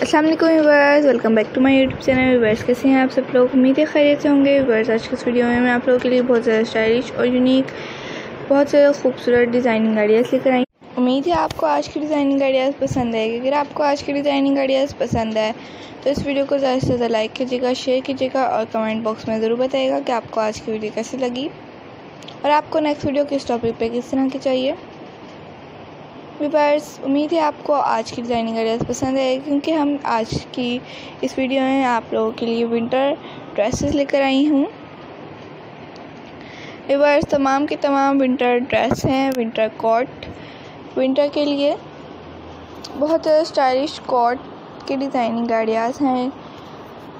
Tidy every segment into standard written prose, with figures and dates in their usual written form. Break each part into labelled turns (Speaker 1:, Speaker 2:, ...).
Speaker 1: अस्सलाम वालेकुम viewers, welcome back to my YouTube channel. Viewers कैसे हैं आप सब लोग? उम्मीद है खैरियत से होंगे। व्यूअर्स आज की इस वीडियो में मैं आप लोगों के लिए बहुत ज़्यादा स्टाइलिश और यूनिक, बहुत ज़्यादा खूबसूरत डिज़ाइनिंग आइडियाज़ लेकर आई। उम्मीद है आपको आज की डिज़ाइनिंग आइडियाज़ पसंद आएगी। अगर आपको आज की डिज़ाइनिंग आइडियाज़ पसंद आए तो इस वीडियो को ज़्यादा से ज़्यादा लाइक कीजिएगा, शेयर कीजिएगा और कमेंट बॉक्स में ज़रूर बताइएगा कि आपको आज की वीडियो कैसी लगी और आपको नेक्स्ट वीडियो किस टॉपिक पर किस तरह की चाहिए। व्यूअर्स उम्मीद है आपको आज की डिज़ाइनिंग आइडियाज़ पसंद है, क्योंकि हम आज की इस वीडियो में आप लोगों के लिए विंटर ड्रेसेस लेकर आई हूँ। व्यूअर्स तमाम के तमाम विंटर ड्रेस हैं, विंटर कोट, विंटर के लिए बहुत स्टाइलिश कोट के डिज़ाइनिंग आइडियाज़ हैं।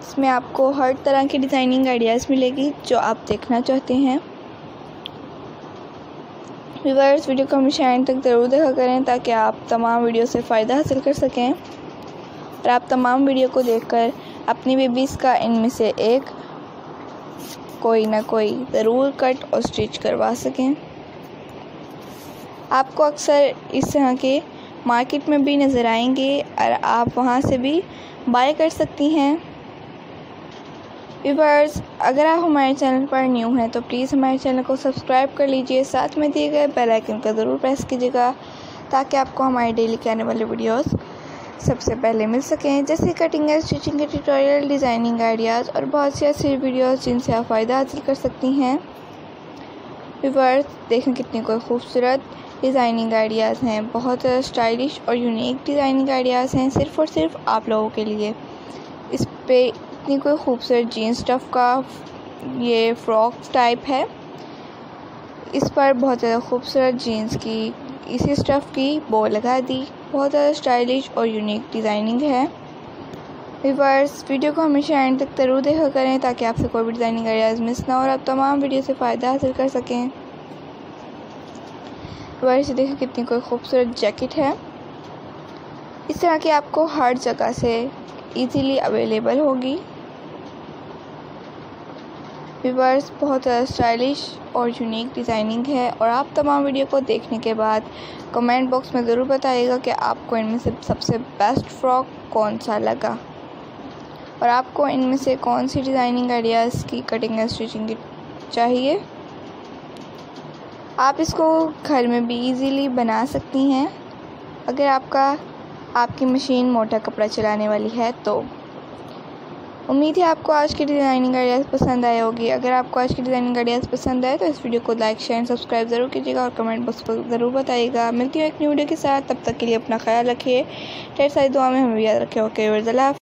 Speaker 1: इसमें आपको हर तरह की डिज़ाइनिंग आइडियाज़ मिलेगी जो आप देखना चाहते हैं। व्यूअर्स वीडियो को हमेशा एंड तक ज़रूर देखा करें ताकि आप तमाम वीडियो से फ़ायदा हासिल कर सकें और आप तमाम वीडियो को देखकर अपनी बेबीज़ का इनमें से एक कोई ना कोई ज़रूर कट और स्टिच करवा सकें। आपको अक्सर इस तरह के मार्केट में भी नज़र आएंगे और आप वहां से भी बाय कर सकती हैं। व्यूअर्स अगर आप हमारे चैनल पर न्यू हैं तो प्लीज़ हमारे चैनल को सब्सक्राइब कर लीजिए, साथ में दिए गए बेल आइकन का ज़रूर प्रेस कीजिएगा ताकि आपको हमारे डेली के आने वाले वीडियोस सबसे पहले मिल सकें, जैसे कटिंग एंड स्टिचिंग के ट्यूटोरियल, डिज़ाइनिंग आइडियाज़ और बहुत सी ऐसी वीडियोस जिनसे आप फ़ायदा हासिल कर सकती हैं। व्यूअर्स देखें कितनी कोई खूबसूरत डिज़ाइनिंग आइडियाज़ हैं, बहुत स्टाइलिश और यूनिक डिज़ाइनिंग आइडियाज़ हैं सिर्फ़ और सिर्फ आप लोगों के लिए। इस पे इतनी कोई खूबसूरत जीन्स स्टफ़ का ये फ्रॉक टाइप है, इस पर बहुत ज़्यादा खूबसूरत जीन्स की इसी स्टफ़ की बो लगा दी, बहुत ज़्यादा स्टाइलिश और यूनिक डिज़ाइनिंग है। व्यूअर्स वीडियो को हमेशा एंड तक ज़रूर देखा करें ताकि आपसे कोई भी डिज़ाइनिंग आइडियाज़ मिस ना हो और आप तमाम वीडियो से फ़ायदा हासिल कर सकें। व्यूअर्स देखिए कितनी कोई खूबसूरत जैकेट है, इस तरह की आपको हर जगह से इजीली अवेलेबल होगी। व्यूअर्स बहुत ज़्यादा स्टाइलिश और यूनिक डिज़ाइनिंग है और आप तमाम वीडियो को देखने के बाद कमेंट बॉक्स में ज़रूर बताइएगा कि आपको इनमें से सबसे बेस्ट फ्रॉक कौन सा लगा और आपको इनमें से कौन सी डिज़ाइनिंग आइडियाज़ की कटिंग एंड स्टिचिंग चाहिए। आप इसको घर में भी इजीली बना सकती हैं अगर आपकी मशीन मोटा कपड़ा चलाने वाली है तो। उम्मीद है आपको आज की डिज़ाइनिंग आइडियाज़ पसंद आए होगी। अगर आपको आज की डिज़ाइनिंग आइडियाज़ पसंद आए तो इस वीडियो को लाइक, शेयर, सब्सक्राइब ज़रूर कीजिएगा और कमेंट बॉक्स पर ज़रूर बताइएगा। मिलती हूँ एक न्यू वीडियो के साथ, तब तक के लिए अपना ख्याल रखिए, ढेर सारी दुआ में हमें भी याद रखें। ओके व्यूअर्स, अल्लाह हाफ़िज़।